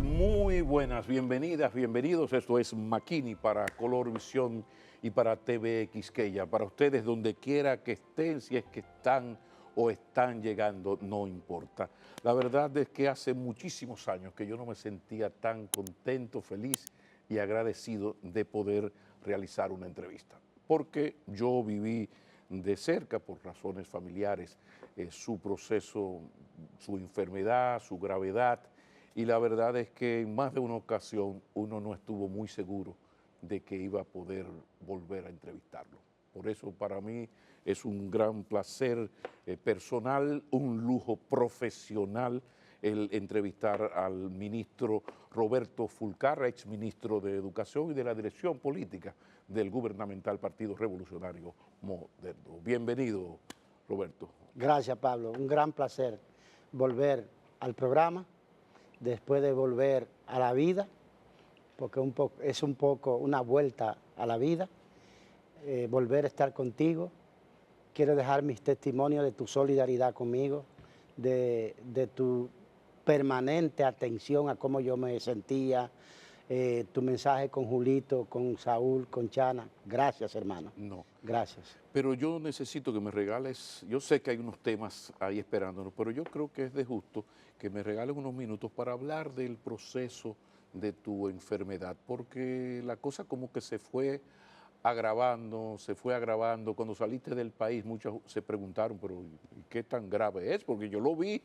muy buenas, bienvenidas, bienvenidos. Esto es Makini para Colorvisión y para TV Quisqueya. Para ustedes, donde quiera que estén, si es que están o están llegando, no importa. La verdad es que hace muchísimos años que yo no me sentía tan contento, feliz y agradecido de poder realizar una entrevista. Porque yo viví de cerca, por razones familiares, su proceso, su enfermedad, su gravedad. Y la verdad es que en más de una ocasión uno no estuvo muy seguro de que iba a poder volver a entrevistarlo. Por eso para mí es un gran placer personal, un lujo profesional el entrevistar al ministro Roberto Fulcar, exministro de Educación y de la Dirección Política del gubernamental Partido Revolucionario Moderno. Bienvenido, Roberto. Gracias, Pablo. Un gran placer volver al programa, después de volver a la vida, porque es un poco una vuelta a la vida, volver a estar contigo. Quiero dejar mis testimonios de tu solidaridad conmigo, de tu permanente atención a cómo yo me sentía, tu mensaje con Julito, con Saúl, con Chana. Gracias, hermano. No. Gracias. Pero yo necesito que me regales, yo sé que hay unos temas ahí esperándonos, pero yo creo que es de justo que me regales unos minutos para hablar del proceso de tu enfermedad, porque la cosa como que se fue agravando, se fue agravando. Cuando saliste del país, muchos se preguntaron, pero ¿qué tan grave es? Porque yo lo vi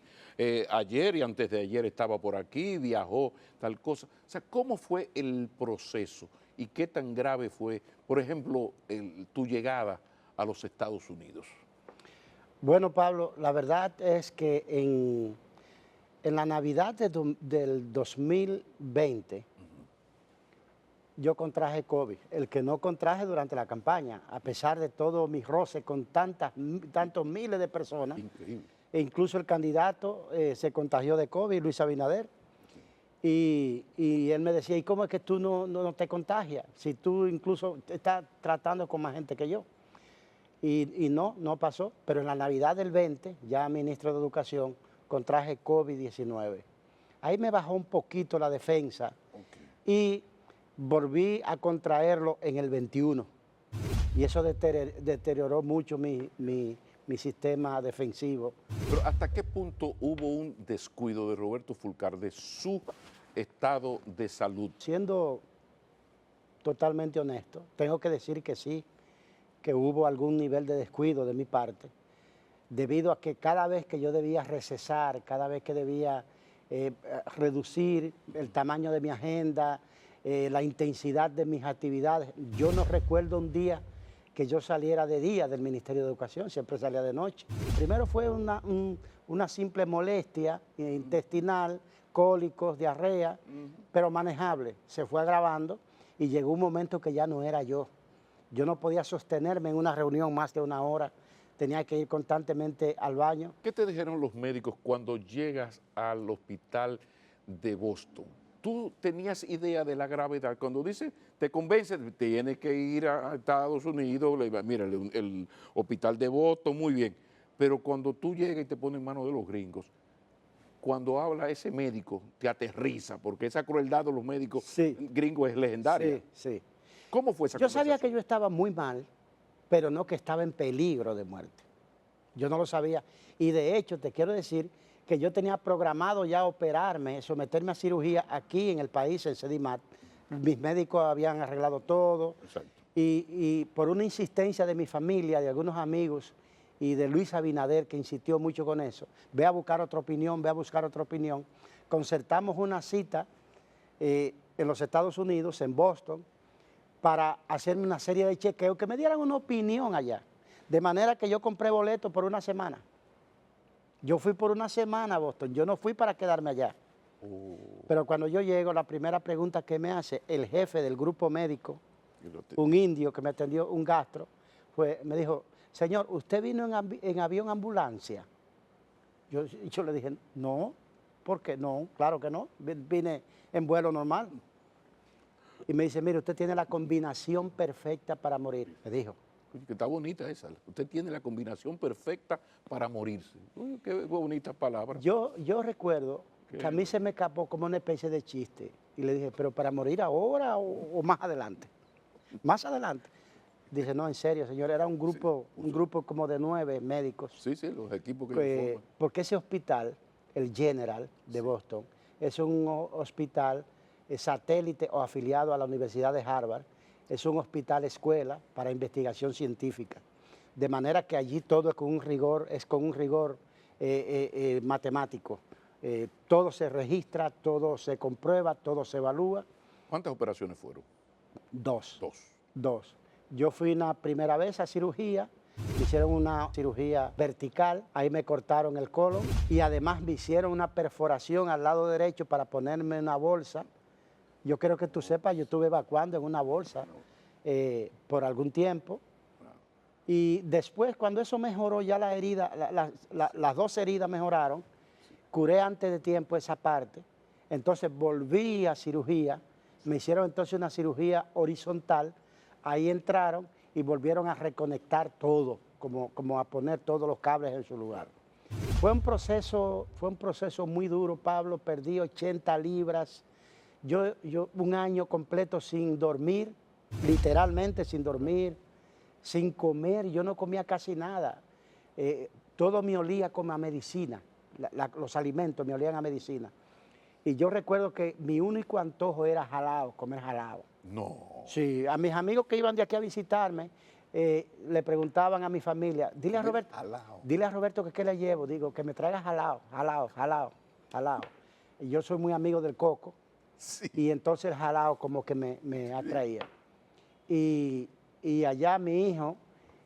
ayer y antes de ayer estaba por aquí, viajó, tal cosa. O sea, ¿cómo fue el proceso y qué tan grave fue, por ejemplo, tu llegada a los Estados Unidos? Bueno, Pablo, la verdad es que en la Navidad del 2020, yo contraje COVID, el que no contraje durante la campaña, a pesar de todo mi roce con tantos miles de personas. Increíble. E incluso el candidato se contagió de COVID, Luis Abinader, y él me decía, ¿y cómo es que tú no te contagias? Si tú incluso estás tratando con más gente que yo. Y no pasó, pero en la Navidad del 20, ya ministro de Educación, contraje COVID-19. Ahí me bajó un poquito la defensa y volví a contraerlo en el 21. Y eso deterioró mucho mi sistema defensivo. Pero ¿hasta qué punto hubo un descuido de Roberto Fulcar de su estado de salud? Siendo totalmente honesto, tengo que decir que sí, que hubo algún nivel de descuido de mi parte, debido a que cada vez que yo debía recesar, cada vez que debía reducir el tamaño de mi agenda, la intensidad de mis actividades, yo no recuerdo un día que yo saliera de día del Ministerio de Educación, siempre salía de noche. Primero fue una simple molestia intestinal, cólicos, diarrea, pero manejable. Se fue agravando y llegó un momento que ya no era yo. Yo no podía sostenerme en una reunión más de una hora, tenía que ir constantemente al baño. ¿Qué te dijeron los médicos cuando llegas al hospital de Boston? ¿Tú tenías idea de la gravedad? Cuando dice, te convence, tienes que ir a Estados Unidos, mira, el hospital de Boston, muy bien. Pero cuando tú llegas y te pones en manos de los gringos, cuando habla ese médico, te aterriza, porque esa crueldad de los médicos gringos es legendaria. Sí. ¿Cómo fue esa Yo conversación? sabía que yo estaba muy mal, pero no que estaba en peligro de muerte. Yo no lo sabía. Y de hecho, te quiero decir que yo tenía programado ya operarme, someterme a cirugía aquí en el país, en Sedimat. Mis médicos habían arreglado todo. Exacto. Y por una insistencia de mi familia, de algunos amigos y de Luis Abinader, que insistió mucho con eso, ve a buscar otra opinión, concertamos una cita en los Estados Unidos, en Boston, para hacerme una serie de chequeos que me dieran una opinión allá. De manera que yo compré boletos por una semana. Yo fui por una semana a Boston, yo no fui para quedarme allá. Pero cuando yo llego, la primera pregunta que me hace el jefe del grupo médico, un indio que me atendió, un gastro, me dijo, señor, ¿usted vino en avión ambulancia? Yo le dije, no, ¿por qué? No, claro que no, vine en vuelo normal. Y me dice, mire, usted tiene la combinación perfecta para morir, me dijo. Que está bonita esa. Usted tiene la combinación perfecta para morirse. Uy, qué bonita palabra. Yo recuerdo que a mí se me escapó como una especie de chiste. Y le dije, ¿pero para morir ahora o más adelante? Más adelante. Dice, no, en serio, señor, era un grupo como de 9 médicos. Sí, sí, los equipos que forman. Porque ese hospital, el General de Boston, es un hospital satélite o afiliado a la Universidad de Harvard. Es un hospital escuela para investigación científica. De manera que allí todo es con un rigor matemático. Todo se registra, todo se comprueba, todo se evalúa. ¿Cuántas operaciones fueron? 2. Dos. 2. Yo fui una primera vez a cirugía, me hicieron una cirugía vertical, ahí me cortaron el colon y además me hicieron una perforación al lado derecho para ponerme una bolsa. Yo creo que tú sepas, yo estuve evacuando en una bolsa por algún tiempo. Y después, cuando eso mejoró, ya la herida, las 2 heridas mejoraron, curé antes de tiempo esa parte, entonces volví a cirugía, me hicieron entonces una cirugía horizontal, ahí entraron y volvieron a reconectar todo, como a poner todos los cables en su lugar. Fue un proceso muy duro, Pablo, perdí 80 libras, yo un año completo sin dormir, literalmente sin dormir, sin comer, yo no comía casi nada, todo me olía como a medicina, los alimentos me olían a medicina. Y yo recuerdo que mi único antojo era jalao, comer jalao. No. Sí, a mis amigos que iban de aquí a visitarme, le preguntaban a mi familia, dile a Roberto que qué le llevo, digo, que me traiga jalao. Y yo soy muy amigo del coco, sí. Y entonces el jalao como que me atraía. Y allá mi hijo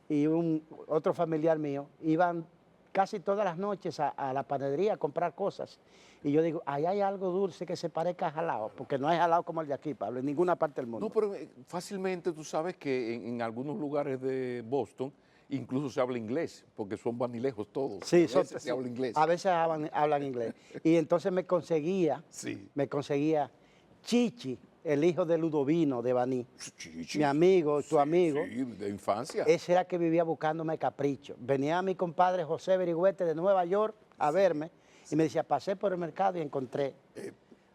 y otro familiar mío iban casi todas las noches a la panadería a comprar cosas. Y yo digo, ahí hay algo dulce que se parezca a jalao, porque no hay jalao como el de aquí, Pablo, en ninguna parte del mundo. No, pero fácilmente tú sabes que en algunos lugares de Boston incluso se habla inglés, porque son vanilejos todos. Sí, a veces se habla inglés. A veces hablan inglés. Y entonces me conseguía Chichi, el hijo de Ludovino de Baní, Chichi, mi amigo, tu amigo. Sí, de infancia. Ese era que vivía buscándome capricho. Venía mi compadre José Berigüete de Nueva York a verme y me decía, pasé por el mercado y encontré.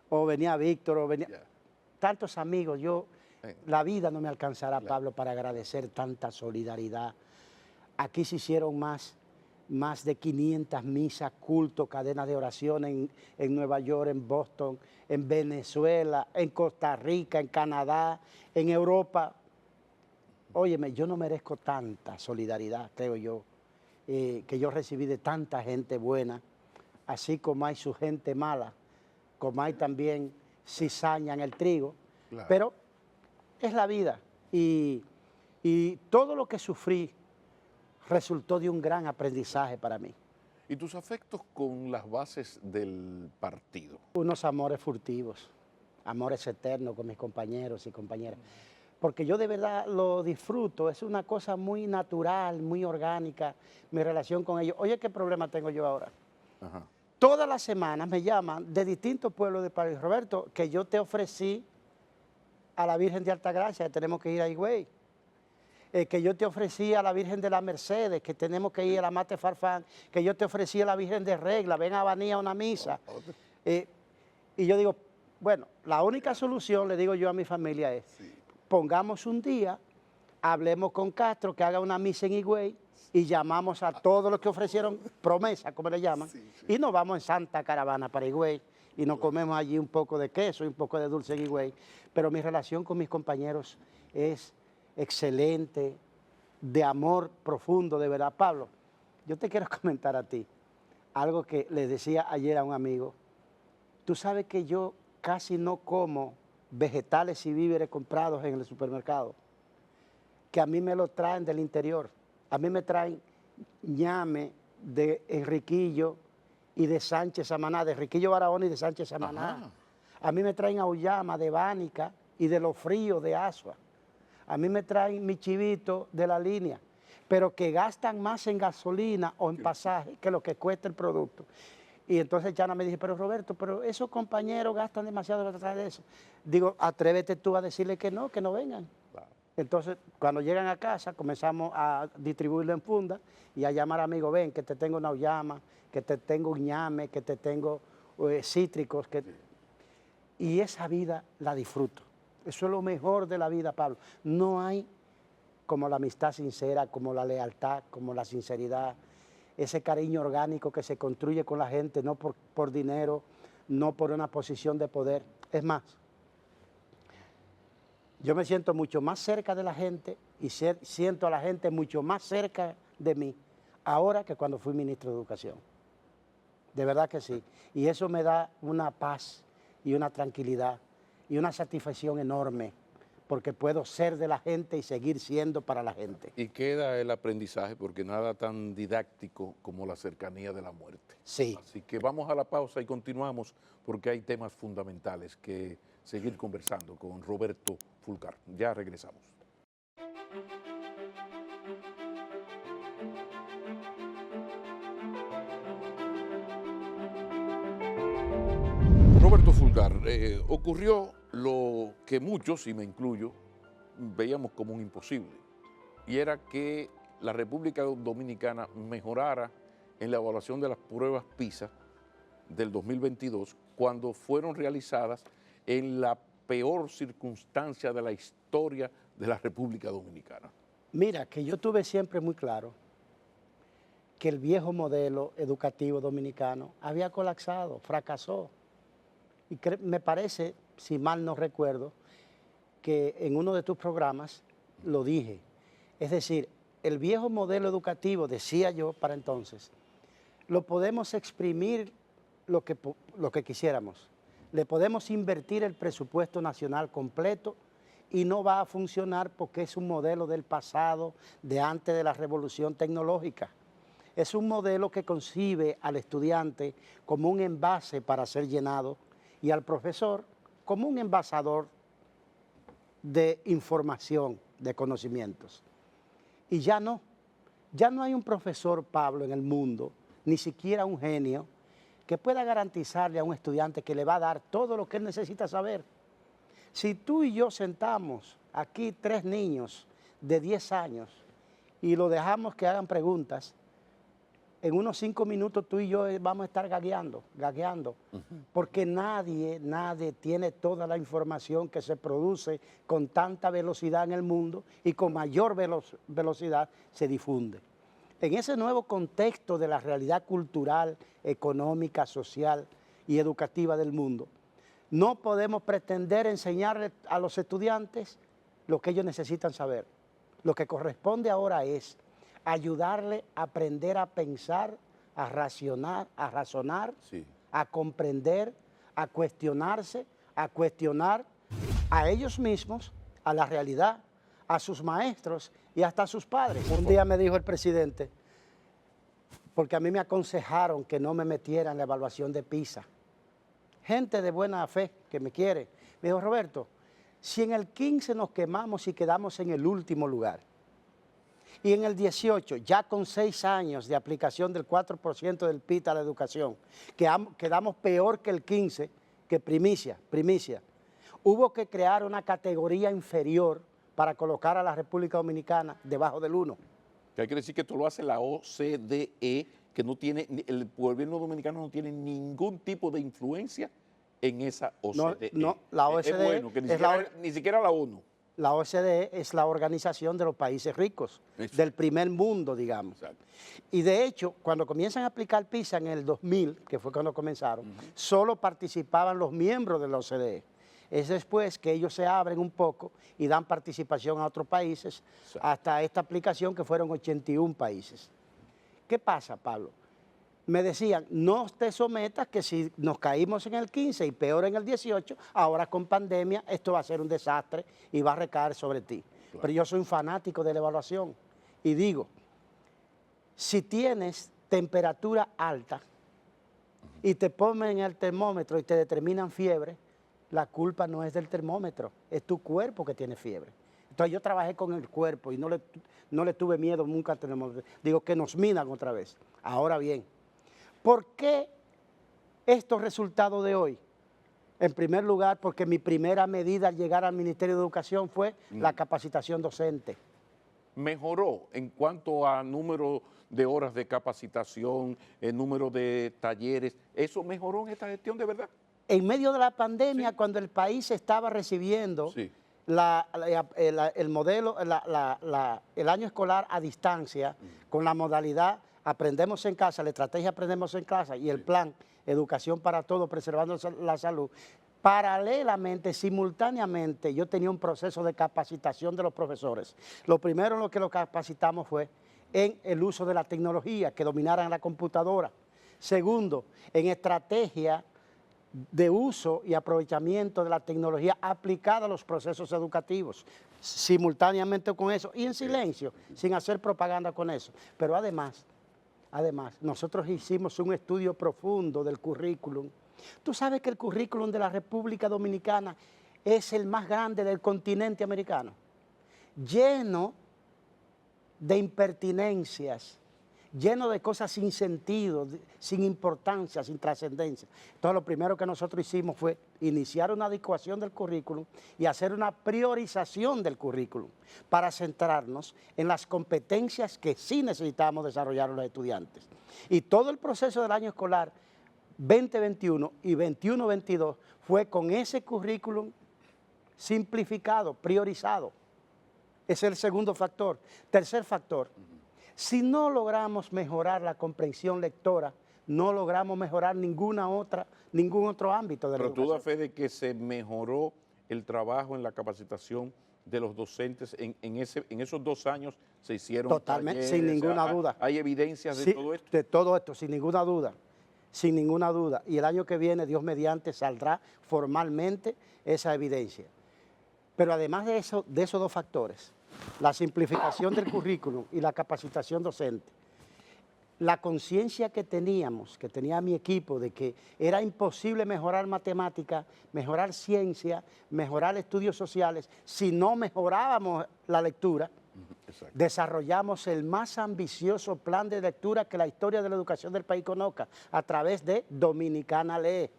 O venía Víctor, o venía... Tantos amigos, la vida no me alcanzará, Pablo, para agradecer tanta solidaridad. Aquí se hicieron más de 500 misas, cultos, cadenas de oración en Nueva York, en Boston, en Venezuela, en Costa Rica, en Canadá, en Europa. Óyeme, yo no merezco tanta solidaridad, creo yo, que yo recibí de tanta gente buena, así como hay su gente mala, como hay también cizaña en el trigo, claro. Pero es la vida y todo lo que sufrí resultó de un gran aprendizaje para mí. ¿Y tus afectos con las bases del partido? Unos amores furtivos, amores eternos con mis compañeros y compañeras. Porque yo de verdad lo disfruto, es una cosa muy natural, muy orgánica, mi relación con ellos. Oye, ¿qué problema tengo yo ahora? Ajá. Todas las semanas me llaman de distintos pueblos de París. Roberto, que yo te ofrecí a la Virgen de Altagracia, que tenemos que ir a Higüey. Que yo te ofrecí a la Virgen de la Mercedes, que tenemos que ir a la Mate Farfán, que yo te ofrecí a la Virgen de Regla, ven a Baní a una misa. Y yo digo, bueno, la única solución, le digo yo a mi familia es, pongamos un día, hablemos con Castro, que haga una misa en Higüey, y llamamos a todos los que ofrecieron promesa, como le llaman, y nos vamos en santa caravana para Higüey, y nos comemos allí un poco de queso y un poco de dulce en Higüey. Pero mi relación con mis compañeros es excelente, de amor profundo, de verdad. Pablo, yo te quiero comentar a ti algo que le decía ayer a un amigo. Tú sabes que yo casi no como vegetales y víveres comprados en el supermercado, que a mí me lo traen del interior. A mí me traen ñame de Enriquillo y de Sánchez Samaná, de Enriquillo Barahona y de Sánchez Samaná. Ajá. A mí me traen auyama de Bánica y de Los Fríos de Asua. A mí me traen mi chivito de la línea, pero que gastan más en gasolina o en pasaje que lo que cuesta el producto. Y entonces Chana me dice, pero Roberto, pero esos compañeros gastan demasiado para traer eso. Digo, atrévete tú a decirle que no vengan. Claro. Entonces, cuando llegan a casa, comenzamos a distribuirlo en funda y a llamar a amigos, ven, que te tengo una auyama, que te tengo un ñame, que te tengo cítricos, y esa vida la disfruto. Eso es lo mejor de la vida, Pablo. No hay como la amistad sincera, como la lealtad, como la sinceridad, ese cariño orgánico que se construye con la gente, no por dinero, no por una posición de poder. Es más, yo me siento mucho más cerca de la gente y siento a la gente mucho más cerca de mí ahora que cuando fui ministro de Educación. De verdad que sí. Y eso me da una paz y una tranquilidad y una satisfacción enorme, porque puedo ser de la gente y seguir siendo para la gente. Y queda el aprendizaje, porque nada tan didáctico como la cercanía de la muerte. Sí. Así que vamos a la pausa y continuamos, porque hay temas fundamentales que seguir conversando con Roberto Fulcar. Ya regresamos. Roberto Fulcar, ocurrió lo que muchos, y me incluyo, veíamos como un imposible, y era que la República Dominicana mejorara en la evaluación de las pruebas PISA del 2022 cuando fueron realizadas en la peor circunstancia de la historia de la República Dominicana. Mira, que yo tuve siempre muy claro que el viejo modelo educativo dominicano había colapsado, fracasó. Y me parece, si mal no recuerdo, que en uno de tus programas lo dije. Es decir, el viejo modelo educativo, decía yo para entonces, lo podemos exprimir lo que quisiéramos. Le podemos invertir el presupuesto nacional completo y no va a funcionar porque es un modelo del pasado, de antes de la revolución tecnológica. Es un modelo que concibe al estudiante como un envase para ser llenado y al profesor como un envasador de información, de conocimientos. Y ya no hay un profesor, Pablo, en el mundo, ni siquiera un genio, que pueda garantizarle a un estudiante que le va a dar todo lo que él necesita saber. Si tú y yo sentamos aquí 3 niños de 10 años y lo dejamos que hagan preguntas, en unos 5 minutos tú y yo vamos a estar gagueando, porque nadie tiene toda la información que se produce con tanta velocidad en el mundo y con mayor velocidad se difunde. En ese nuevo contexto de la realidad cultural, económica, social y educativa del mundo, no podemos pretender enseñarle a los estudiantes lo que ellos necesitan saber. Lo que corresponde ahora es ayudarle a aprender a pensar, a razonar, Sí. a comprender, a cuestionarse, a cuestionar a ellos mismos, a la realidad, a sus maestros y hasta a sus padres. Un día me dijo el presidente, porque a mí me aconsejaron que no me metiera en la evaluación de PISA. Gente de buena fe que me quiere. Me dijo, Roberto, si en el 15 nos quemamos y quedamos en el último lugar, y en el 18, ya con 6 años de aplicación del 4% del PIB a la educación, quedamos peor que el 15, que primicia. Hubo que crear una categoría inferior para colocar a la República Dominicana debajo del 1. Que hay que decir que esto lo hace la OCDE, que no tiene, el gobierno dominicano no tiene ningún tipo de influencia en esa OCDE. No, la OCDE es bueno, que ni siquiera la ONU. La OCDE es la organización de los países ricos, Eso. del primer mundo, digamos. Exacto. Y de hecho, cuando comienzan a aplicar PISA en el 2000, que fue cuando comenzaron, solo participaban los miembros de la OCDE. Es después que ellos se abren un poco y dan participación a otros países, hasta esta aplicación que fueron 81 países. ¿Qué pasa, Pablo? Me decían, no te sometas que si nos caímos en el 15 y peor en el 18, ahora con pandemia esto va a ser un desastre y va a recaer sobre ti. Claro. Pero yo soy un fanático de la evaluación y digo, si tienes temperatura alta y te ponen el termómetro y te determinan fiebre, la culpa no es del termómetro, es tu cuerpo que tiene fiebre. Entonces yo trabajé con el cuerpo y no le tuve miedo nunca al termómetro. Digo, que nos midan otra vez. Ahora bien, ¿por qué estos resultados de hoy? En primer lugar, porque mi primera medida al llegar al Ministerio de Educación fue la capacitación docente. mejoró en cuanto a número de horas de capacitación, el número de talleres. ¿Eso mejoró en esta gestión de verdad? En medio de la pandemia, Sí. cuando el país estaba recibiendo Sí. el modelo, el año escolar a distancia, con la modalidad Aprendemos en Casa, la estrategia Aprendemos en Casa y el plan Educación para Todos, preservando la salud, paralelamente, simultáneamente, yo tenía un proceso de capacitación de los profesores. Lo primero en lo que los capacitamos fue en el uso de la tecnología, que dominaran la computadora. Segundo, en estrategia de uso y aprovechamiento de la tecnología aplicada a los procesos educativos, simultáneamente con eso y en silencio, sin hacer propaganda con eso. Pero además, nosotros hicimos un estudio profundo del currículum. Tú sabes que el currículum de la República Dominicana es el más grande del continente americano, lleno de impertinencias, lleno de cosas sin sentido, sin importancia, sin trascendencia. Entonces, lo primero que nosotros hicimos fue iniciar una adecuación del currículum y hacer una priorización del currículum para centrarnos en las competencias que sí necesitamos desarrollar los estudiantes. Y todo el proceso del año escolar 2021 y 21-22 fue con ese currículum simplificado, priorizado. Ese es el segundo factor. Tercer factor. Si no logramos mejorar la comprensión lectora, no logramos mejorar ningún otro ámbito de la Pero tú das educación. fe de que se mejoró el trabajo en la capacitación de los docentes en esos 2 años se hicieron Totalmente, talleres, sin ninguna duda. ¿Hay evidencias de Sí, todo esto? de todo esto, sin ninguna duda. Sin ninguna duda. Y el año que viene, Dios mediante, saldrá formalmente esa evidencia. Pero además de eso, de esos dos factores, la simplificación del currículum y la capacitación docente, la conciencia que tenía mi equipo de que era imposible mejorar matemática, mejorar ciencia, mejorar estudios sociales, si no mejorábamos la lectura. Exacto. Desarrollamos el más ambicioso plan de lectura que la historia de la educación del país conozca a través de Dominicana Lee.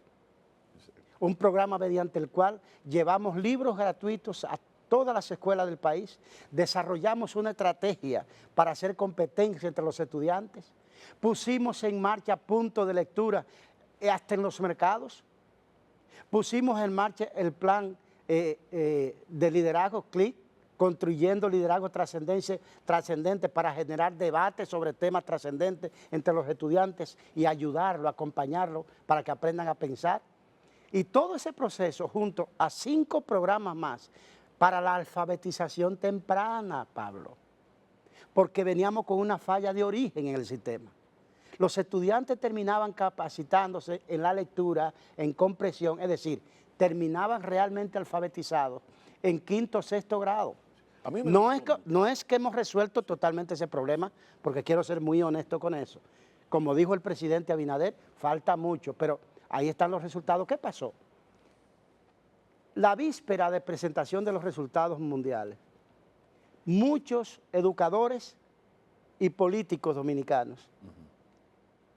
Un programa mediante el cual llevamos libros gratuitos a todas las escuelas del país, desarrollamos una estrategia para hacer competencia entre los estudiantes, pusimos en marcha puntos de lectura hasta en los mercados, pusimos en marcha el plan de liderazgo CLIC, construyendo liderazgo trascendente para generar debates sobre temas trascendentes entre los estudiantes y ayudarlo, acompañarlo para que aprendan a pensar. Y todo ese proceso junto a 5 programas más para la alfabetización temprana, Pablo, porque veníamos con una falla de origen en el sistema. Los estudiantes terminaban capacitándose en la lectura, en comprensión, es decir, terminaban realmente alfabetizados en 5º o 6º grado. No es que hemos resuelto totalmente ese problema, porque quiero ser muy honesto con eso. Como dijo el presidente Abinader, falta mucho, pero ahí están los resultados. ¿Qué pasó? La víspera de presentación de los resultados mundiales, muchos educadores y políticos dominicanos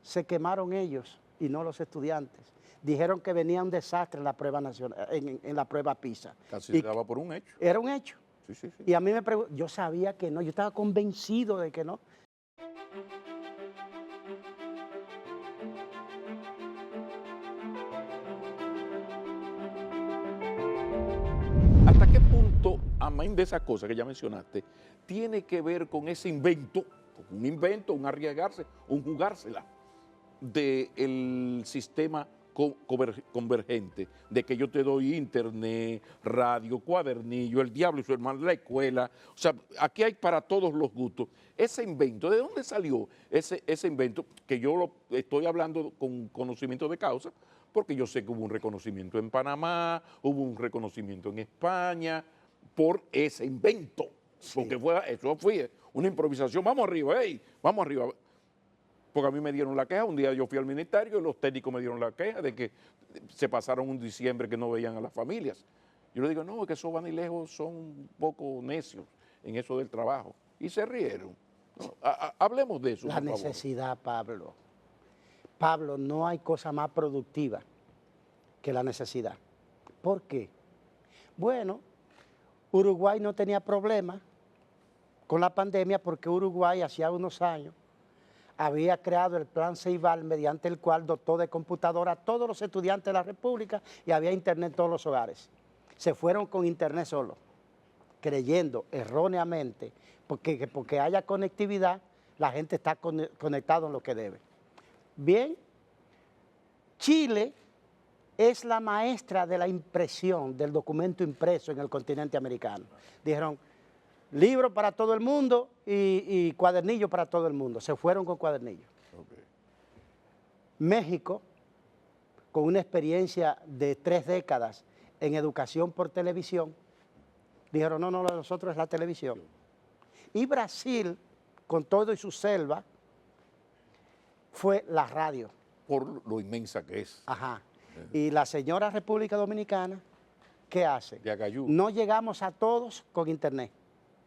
se quemaron ellos y no los estudiantes. Dijeron que venía un desastre en la prueba nacional, en la prueba PISA. Casi se daba por un hecho. Era un hecho. Sí, sí, sí. Y a mí me preguntó, yo sabía que no, yo estaba convencido de que no. ¿Hasta qué punto, amén de esas cosas que ya mencionaste, tiene que ver con ese invento, un arriesgarse, un jugársela del sistema convergente, de que yo te doy internet, radio, cuadernillo, el diablo y su hermano, la escuela? O sea, aquí hay para todos los gustos. Ese invento, ¿de dónde salió ese invento? Que yo lo estoy hablando con conocimiento de causa, porque yo sé que hubo un reconocimiento en Panamá, hubo un reconocimiento en España por ese invento, porque eso fue una improvisación. Vamos arriba, hey, vamos arriba. Porque a mí me dieron la queja, un día yo fui al ministerio y los técnicos me dieron la queja de que se pasaron un diciembre que no veían a las familias. Yo le digo, no, que esos vanilejos son un poco necios en eso del trabajo. Y se rieron. No, hablemos de eso, La por favor. necesidad, Pablo. Pablo, no hay cosa más productiva que la necesidad. ¿Por qué? Bueno, Uruguay no tenía problema con la pandemia porque Uruguay hacía unos años había creado el Plan Ceibal mediante el cual dotó de computadora a todos los estudiantes de la República y había internet en todos los hogares. Se fueron con internet solo, creyendo erróneamente porque haya conectividad, la gente está conectada en lo que debe. Bien, Chile es la maestra de la impresión del documento impreso en el continente americano. Dijeron, libro para todo el mundo y cuadernillo para todo el mundo. Se fueron con cuadernillo. Okay. México, con una experiencia de 3 décadas en educación por televisión, dijeron, no, lo de nosotros es la televisión. Y Brasil, con todo y su selva, fue la radio. Por lo inmensa que es. Ajá. Y la señora República Dominicana, ¿qué hace? De Agayú. No llegamos a todos con internet,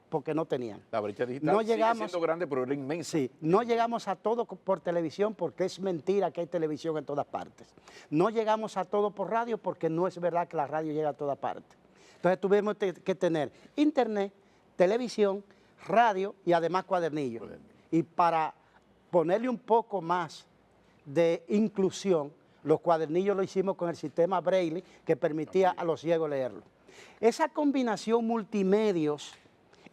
porque no tenían. La brecha digital sigue siendo grande, pero era inmensa. Sí, no llegamos a todo por televisión, porque es mentira que hay televisión en todas partes. No llegamos a todo por radio, porque no es verdad que la radio llega a todas partes. Entonces tuvimos que tener internet, televisión, radio y además cuadernillo. Y para ponerle un poco más de inclusión, los cuadernillos lo hicimos con el sistema Braille que permitía a los ciegos leerlo. Esa combinación multimedios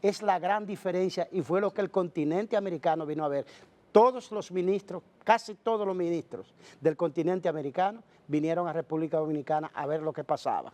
es la gran diferencia y fue lo que el continente americano vino a ver. Todos los ministros, casi todos los ministros del continente americano vinieron a República Dominicana a ver lo que pasaba.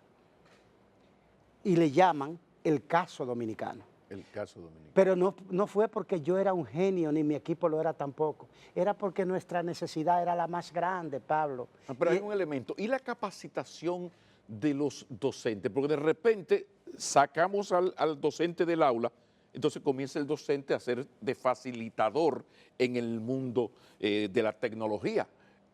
Y le llaman el caso dominicano. El caso dominicano. Pero no fue porque yo era un genio, ni mi equipo lo era tampoco. Era porque nuestra necesidad era la más grande, Pablo. Pero hay un elemento. ¿Y la capacitación de los docentes? Porque de repente sacamos al docente del aula, entonces comienza el docente a ser de facilitador en el mundo de la tecnología.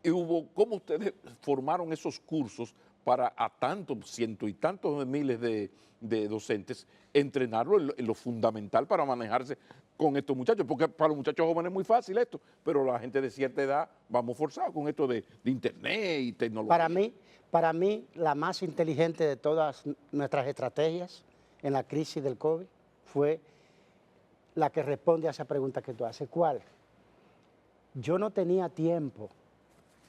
Y ¿cómo ustedes formaron esos cursos para a tantos, cientos y tantos de miles de docentes, entrenarlo en lo fundamental para manejarse con estos muchachos? Porque para los muchachos jóvenes es muy fácil esto, pero la gente de cierta edad vamos forzados con esto de internet y tecnología. Para mí, la más inteligente de todas nuestras estrategias en la crisis del COVID fue la que responde a esa pregunta que tú haces. ¿Cuál? Yo no tenía tiempo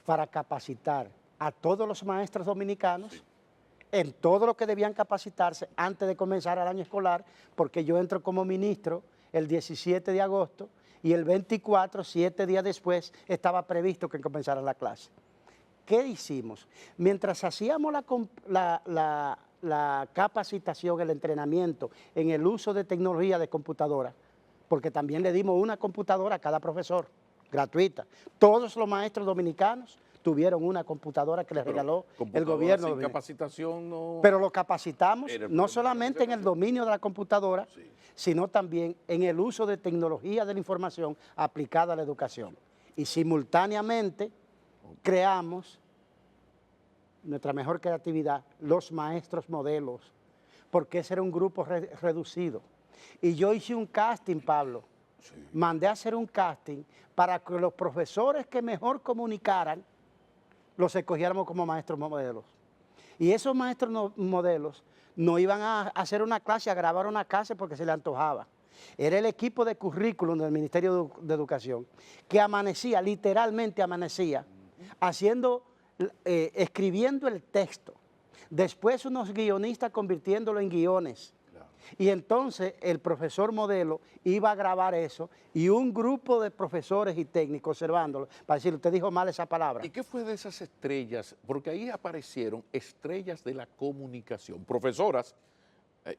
para capacitar a todos los maestros dominicanos en todo lo que debían capacitarse antes de comenzar el año escolar, porque yo entro como ministro el 17 de agosto y el 24, 7 días después, estaba previsto que comenzara la clase. ¿Qué hicimos? Mientras hacíamos la capacitación, el entrenamiento en el uso de tecnología de computadora, porque también le dimos una computadora a cada profesor, gratuita. Todos los maestros dominicanos tuvieron una computadora que les regaló el gobierno. Sin capacitación no... Pero lo capacitamos no solamente en el dominio de la computadora, sí, sino también en el uso de tecnología de la información aplicada a la educación. Y simultáneamente creamos nuestra mejor creatividad, los maestros modelos, porque ese era un grupo reducido. Y yo hice un casting, Pablo, sí, mandé a hacer un casting para que los profesores que mejor comunicaran los escogiéramos como maestros modelos. Y esos maestros modelos no iban a hacer una clase, a grabar una clase porque se le antojaba. Era el equipo de currículum del Ministerio de Educación que amanecía, literalmente amanecía, escribiendo el texto. Después unos guionistas convirtiéndolo en guiones. Y entonces el profesor modelo iba a grabar eso y un grupo de profesores y técnicos observándolo para decir, usted dijo mal esa palabra. ¿Y qué fue de esas estrellas? Porque ahí aparecieron estrellas de la comunicación, profesoras.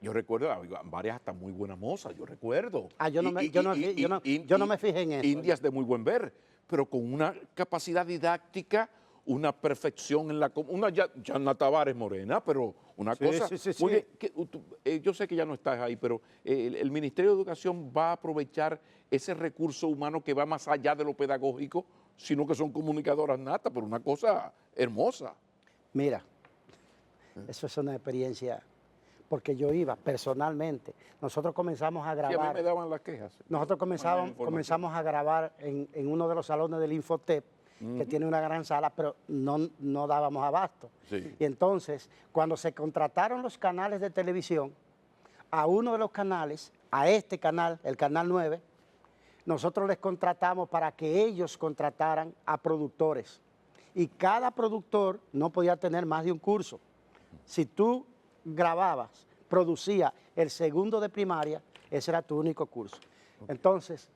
Yo recuerdo, varias hasta muy buenas mozas, yo recuerdo. Yo no me fijé en eso. Indias de muy buen ver, pero con una capacidad didáctica, una perfección en la... Una Yana Tavares Morena, pero una cosa... Sí. Muy bien, yo sé que ya no estás ahí, pero el Ministerio de Educación va a aprovechar ese recurso humano que va más allá de lo pedagógico, sino que son comunicadoras natas, pero una cosa hermosa. Mira, eso es una experiencia, porque yo iba personalmente. Nosotros comenzamos a grabar... Sí, a mí me daban las quejas. Nosotros comenzamos a grabar en uno de los salones del Infotep, que tiene una gran sala, pero no dábamos abasto. Sí. Y entonces, cuando se contrataron los canales de televisión, a uno de los canales a este canal, el Canal 9, nosotros les contratamos para que ellos contrataran a productores. Y cada productor no podía tener más de un curso. Si tú grababas, producías el segundo de primaria, ese era tu único curso. Entonces,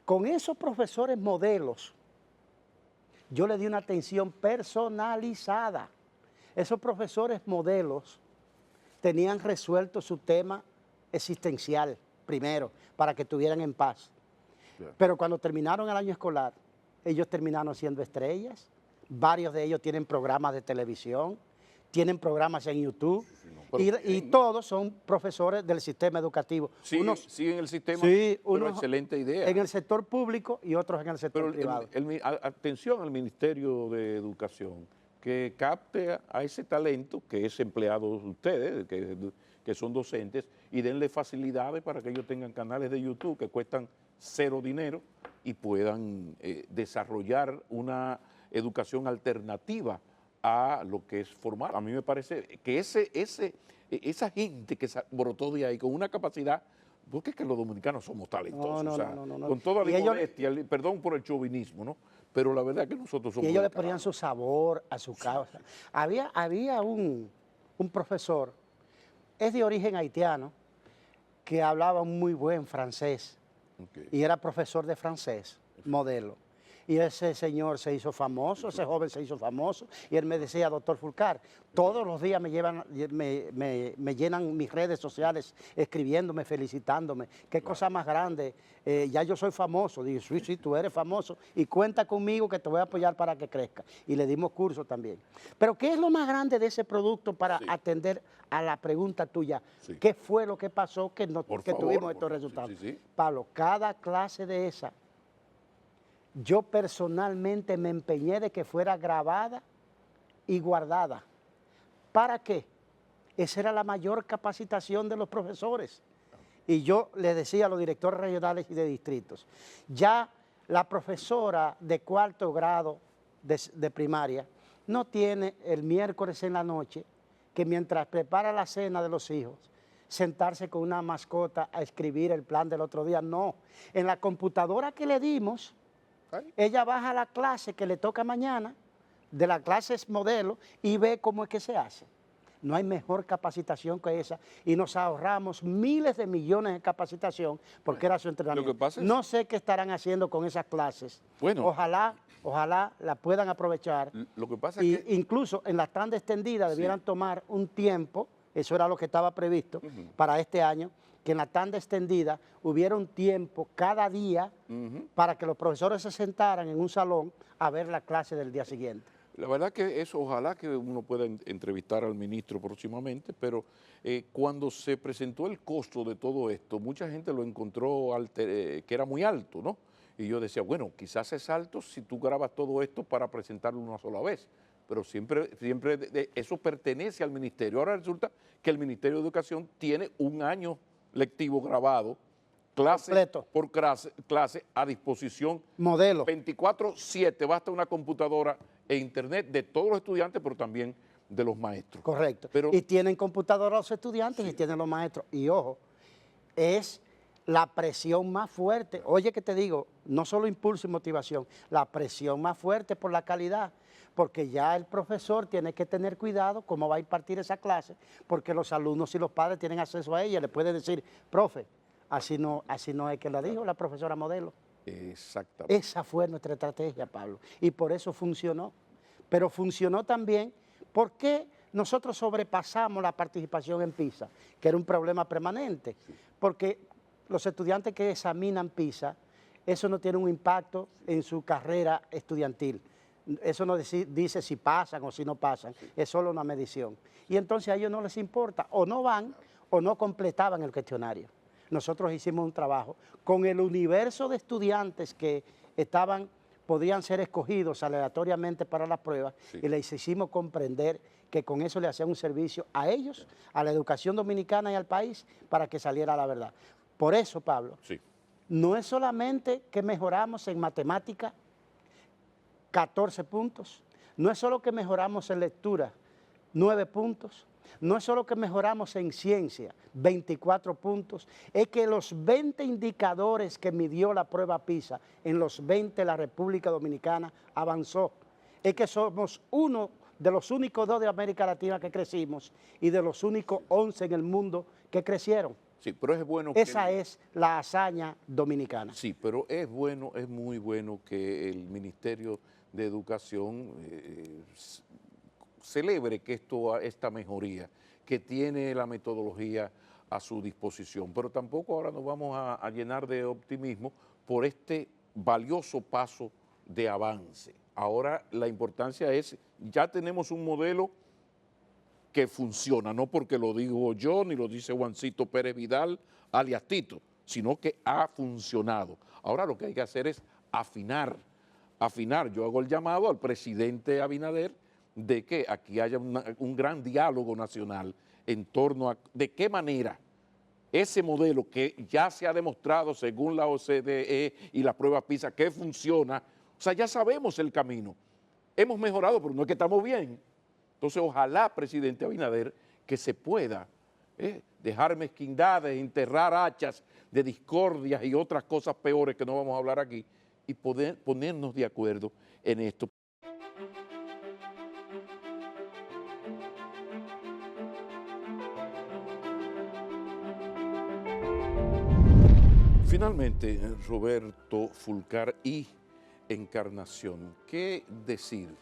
con esos profesores modelos, yo le di una atención personalizada. Esos profesores modelos tenían resuelto su tema existencial primero, para que estuvieran en paz. Pero cuando terminaron el año escolar, ellos terminaron siendo estrellas. Varios de ellos tienen programas de televisión, tienen programas en YouTube, y todos son profesores del sistema educativo. Unos siguen el sistema, sí, pero excelente idea. En el sector público y otros en el sector privado. Atención al Ministerio de Educación, que capte a ese talento que es empleado de ustedes, que son docentes, y denle facilidades para que ellos tengan canales de YouTube que cuestan cero dinero y puedan desarrollar una educación alternativa a lo que es formal. A mí me parece que esa gente que se brotó de ahí con una capacidad, porque es que los dominicanos somos talentosos, no. Con toda la modestia, perdón por el chauvinismo, ¿no? Pero la verdad es que nosotros somos... Y ellos le ponían su sabor a su causa. Había un profesor, es de origen haitiano, que hablaba un muy buen francés, y era profesor de francés, modelo. Y ese señor se hizo famoso, ese joven se hizo famoso, y él me decía, doctor Fulcar, todos los días me llenan mis redes sociales escribiéndome, felicitándome, qué cosa más grande, ya yo soy famoso. Dije, sí, tú eres famoso, y cuenta conmigo que te voy a apoyar para que crezca. Y le dimos curso también. Pero ¿qué es lo más grande de ese producto para atender a la pregunta tuya? ¿Qué fue lo que pasó que tuvimos estos resultados? Pablo, cada clase de esa, yo personalmente me empeñé de que fuera grabada y guardada. ¿Para qué? Esa era la mayor capacitación de los profesores. Y yo le decía a los directores regionales y de distritos, ya la profesora de cuarto grado de primaria no tiene el miércoles en la noche que mientras prepara la cena de los hijos, sentarse con una mascota a escribir el plan del otro día. No, en la computadora que le dimos, ella baja a la clase que le toca mañana, de la clase modelo, y ve cómo es que se hace. No hay mejor capacitación que esa, y nos ahorramos miles de millones de capacitación porque era su entrenamiento. Lo que pasa es... No sé qué estarán haciendo con esas clases. Bueno, ojalá la puedan aprovechar. Lo que pasa es que incluso en la tanda extendida debieran tomar un tiempo, eso era lo que estaba previsto para este año, que en la tanda extendida hubiera un tiempo cada día para que los profesores se sentaran en un salón a ver la clase del día siguiente. La verdad que eso, ojalá que uno pueda entrevistar al ministro próximamente, pero cuando se presentó el costo de todo esto, mucha gente lo encontró que era muy alto, ¿no? Y yo decía, bueno, quizás es alto si tú grabas todo esto para presentarlo una sola vez, pero siempre eso pertenece al ministerio. Ahora resulta que el Ministerio de Educación tiene un año lectivo grabado, clase por clase a disposición. Modelo. 24/7, basta una computadora e internet de todos los estudiantes, pero también de los maestros. Correcto. Y tienen computadora los estudiantes y tienen los maestros. Y ojo, es la presión más fuerte. Oye, que te digo, no solo impulso y motivación, la presión más fuerte por la calidad. Porque ya el profesor tiene que tener cuidado cómo va a impartir esa clase, porque los alumnos y los padres tienen acceso a ella, le pueden decir, profe, así no es que la dijo la profesora modelo. Exactamente. Esa fue nuestra estrategia, Pablo, y por eso funcionó. Pero funcionó también porque nosotros sobrepasamos la participación en PISA, que era un problema permanente, porque los estudiantes que examinan PISA, eso no tiene un impacto en su carrera estudiantil. Eso no dice si pasan o si no pasan, es solo una medición. Y entonces a ellos no les importa, o no van o no completaban el cuestionario. Nosotros hicimos un trabajo con el universo de estudiantes que podían ser escogidos aleatoriamente para las pruebas, y les hicimos comprender que con eso le hacían un servicio a ellos, a la educación dominicana y al país, para que saliera la verdad. Por eso, Pablo, no es solamente que mejoramos en matemática 14 puntos, no es solo que mejoramos en lectura 9 puntos, No es solo que mejoramos en ciencia, 24 puntos, es que los 20 indicadores que midió la prueba PISA, en los 20 la República Dominicana avanzó. Es que somos uno de los únicos 2 de América Latina que crecimos y de los únicos 11 en el mundo que crecieron. Sí, pero es bueno Esa es la hazaña dominicana. Sí, pero es bueno, es muy bueno que el Ministerio de Educación celebre que esta mejoría, que tiene la metodología a su disposición. Pero tampoco ahora nos vamos a llenar de optimismo por este valioso paso de avance. Ahora la importancia es, ya tenemos un modelo que funciona, no porque lo digo yo ni lo dice Juancito Pérez Vidal, alias Tito, sino que ha funcionado. Ahora lo que hay que hacer es afinar. Yo hago el llamado al presidente Abinader de que aquí haya un gran diálogo nacional en torno a de qué manera ese modelo que ya se ha demostrado según la OCDE y la prueba PISA que funciona, o sea, ya sabemos el camino. Hemos mejorado, pero no es que estamos bien. Entonces, ojalá, presidente Abinader, que se pueda dejar mezquindades, enterrar hachas de discordias y otras cosas peores que no vamos a hablar aquí y poder ponernos de acuerdo en esto. Finalmente, Roberto Fulcar y Encarnación, ¿qué decir?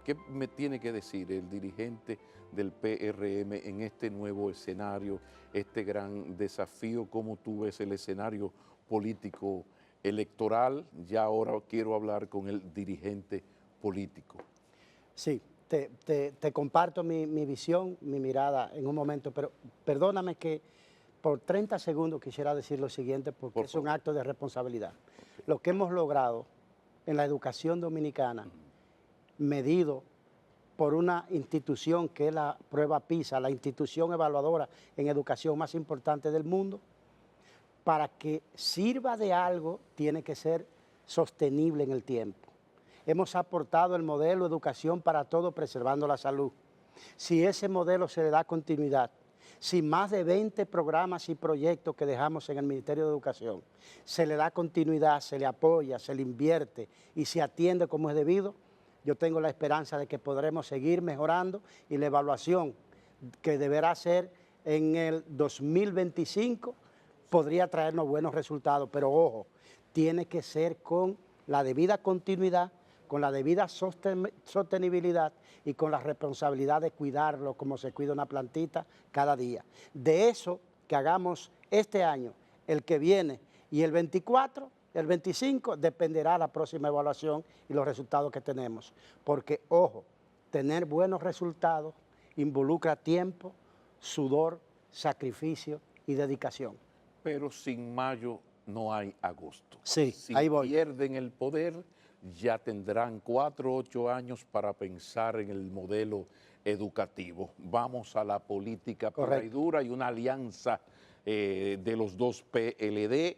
¿Qué me tiene que decir el dirigente del PRM en este nuevo escenario, este gran desafío? ¿Cómo tú ves el escenario político electoral? Ya ahora quiero hablar con el dirigente político. Sí, te comparto mi visión, mi mirada en un momento, pero perdóname que por 30 segundos quisiera decir lo siguiente porque es un acto de responsabilidad. Lo que hemos logrado en la educación dominicana, medido por una institución que es la prueba PISA, la institución evaluadora en educación más importante del mundo, para que sirva de algo tiene que ser sostenible en el tiempo. Hemos aportado el modelo educación para todos preservando la salud. Si ese modelo se le da continuidad, si más de 20 programas y proyectos que dejamos en el Ministerio de Educación se le da continuidad, se le apoya, se le invierte y se atiende como es debido, yo tengo la esperanza de que podremos seguir mejorando y la evaluación que deberá ser en el 2025 podría traernos buenos resultados, pero ojo, tiene que ser con la debida continuidad, con la debida sostenibilidad y con la responsabilidad de cuidarlo como se cuida una plantita cada día. De eso que hagamos este año, el que viene y el 24, el 25, dependerá la próxima evaluación y los resultados que tenemos. Porque, ojo, tener buenos resultados involucra tiempo, sudor, sacrificio y dedicación. Pero sin mayo no hay agosto. Sí, si ahí voy. Pierden el poder, ya tendrán 4 o 8 años para pensar en el modelo educativo. Vamos a la política pura y dura y una alianza de los dos PLD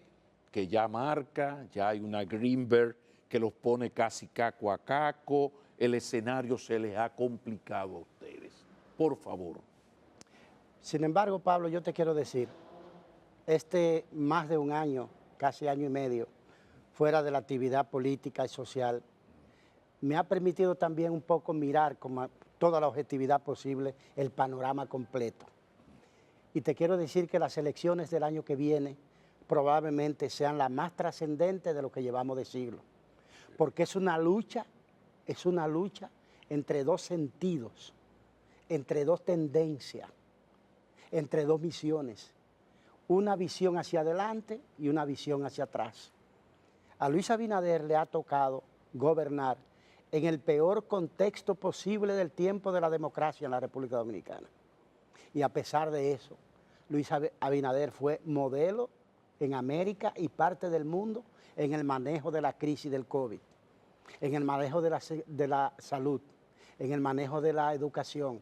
que ya marca, ya hay una Greenberg que los pone casi caco a caco. El escenario se les ha complicado a ustedes. Por favor. Sin embargo, Pablo, yo te quiero decir, más de un año, casi año y medio, fuera de la actividad política y social, me ha permitido también un poco mirar con toda la objetividad posible el panorama completo. Y te quiero decir que las elecciones del año que viene probablemente sean las más trascendentes de lo que llevamos de siglo, porque es una lucha entre dos sentidos, entre dos tendencias, entre dos visiones, una visión hacia adelante y una visión hacia atrás. A Luis Abinader le ha tocado gobernar en el peor contexto posible del tiempo de la democracia en la República Dominicana. Y a pesar de eso, Luis Abinader fue modelo en América y parte del mundo en el manejo de la crisis del COVID, en el manejo de la salud, en el manejo de la educación,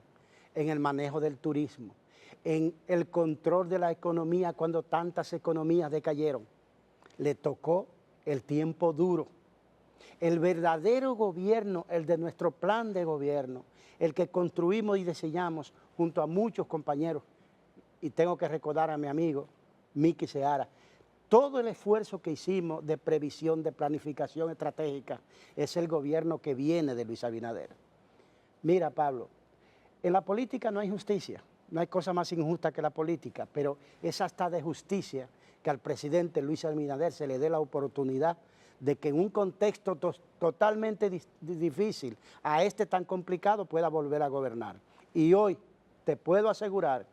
en el manejo del turismo, en el control de la economía cuando tantas economías decayeron. Le tocó el tiempo duro El verdadero gobierno, el de nuestro plan de gobierno, el que construimos y diseñamos junto a muchos compañeros, y tengo que recordar a mi amigo Miki Seara, todo el esfuerzo que hicimos de previsión, de planificación estratégica, es el gobierno que viene de Luis Abinader. Mira, Pablo, en la política no hay justicia, no hay cosa más injusta que la política, pero es hasta de justicia que al presidente Luis Abinader se le dé la oportunidad de que en un contexto totalmente difícil, a este tan complicado, pueda volver a gobernar. Y hoy te puedo asegurar,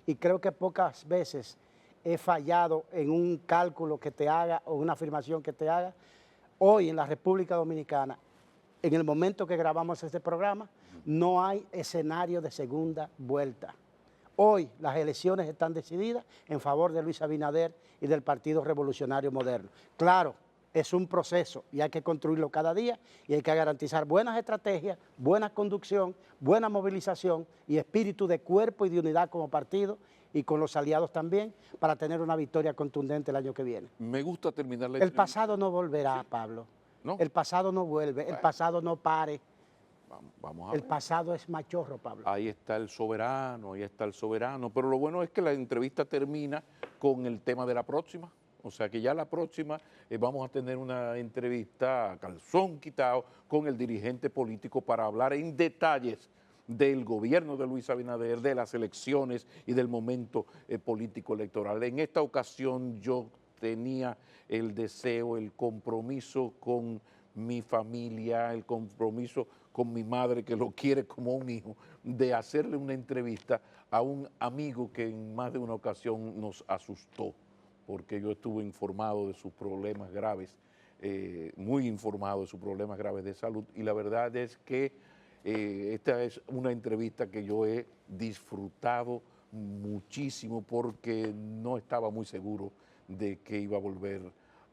y creo que pocas veces he fallado en un cálculo que te haga o una afirmación que te haga, hoy en la República Dominicana, en el momento que grabamos este programa, no hay escenario de segunda vuelta. Hoy las elecciones están decididas en favor de Luis Abinader y del Partido Revolucionario Moderno. Claro, es un proceso y hay que construirlo cada día y hay que garantizar buenas estrategias, buena conducción, buena movilización y espíritu de cuerpo y de unidad como partido y con los aliados también para tener una victoria contundente el año que viene. Me gusta terminar la El entrevista. pasado no volverá, sí, Pablo. ¿No? El pasado no vuelve, el pasado no pare. Vamos a ver. El pasado es machorro, Pablo. Ahí está el soberano, pero lo bueno es que la entrevista termina con el tema de la próxima, o sea que ya la próxima vamos a tener una entrevista a calzón quitado con el dirigente político para hablar en detalles del gobierno de Luis Abinader, de las elecciones y del momento político electoral. En esta ocasión yo tenía el deseo, el compromiso con mi familia, el compromiso con mi madre, que lo quiere como un hijo, de hacerle una entrevista a un amigo que en más de una ocasión nos asustó, porque yo estuve informado de sus problemas graves, muy informado de sus problemas graves de salud, y la verdad es que esta es una entrevista que yo he disfrutado muchísimo porque no estaba muy seguro de que iba a volver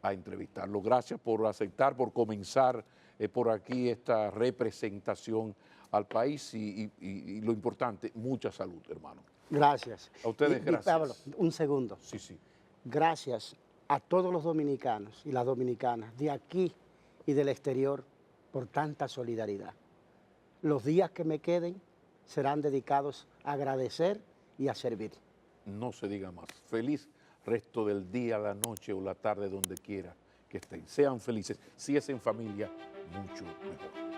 a entrevistarlo. Gracias por aceptar, por comenzar por aquí esta representación al país y lo importante, mucha salud, hermano. Gracias. A ustedes, gracias. Pablo, un segundo. Sí, sí. Gracias a todos los dominicanos y las dominicanas de aquí y del exterior por tanta solidaridad. Los días que me queden serán dedicados a agradecer y a servir. No se diga más. Feliz resto del día, la noche o la tarde, donde quiera que estén. Sean felices. Si es en familia, mucho mejor.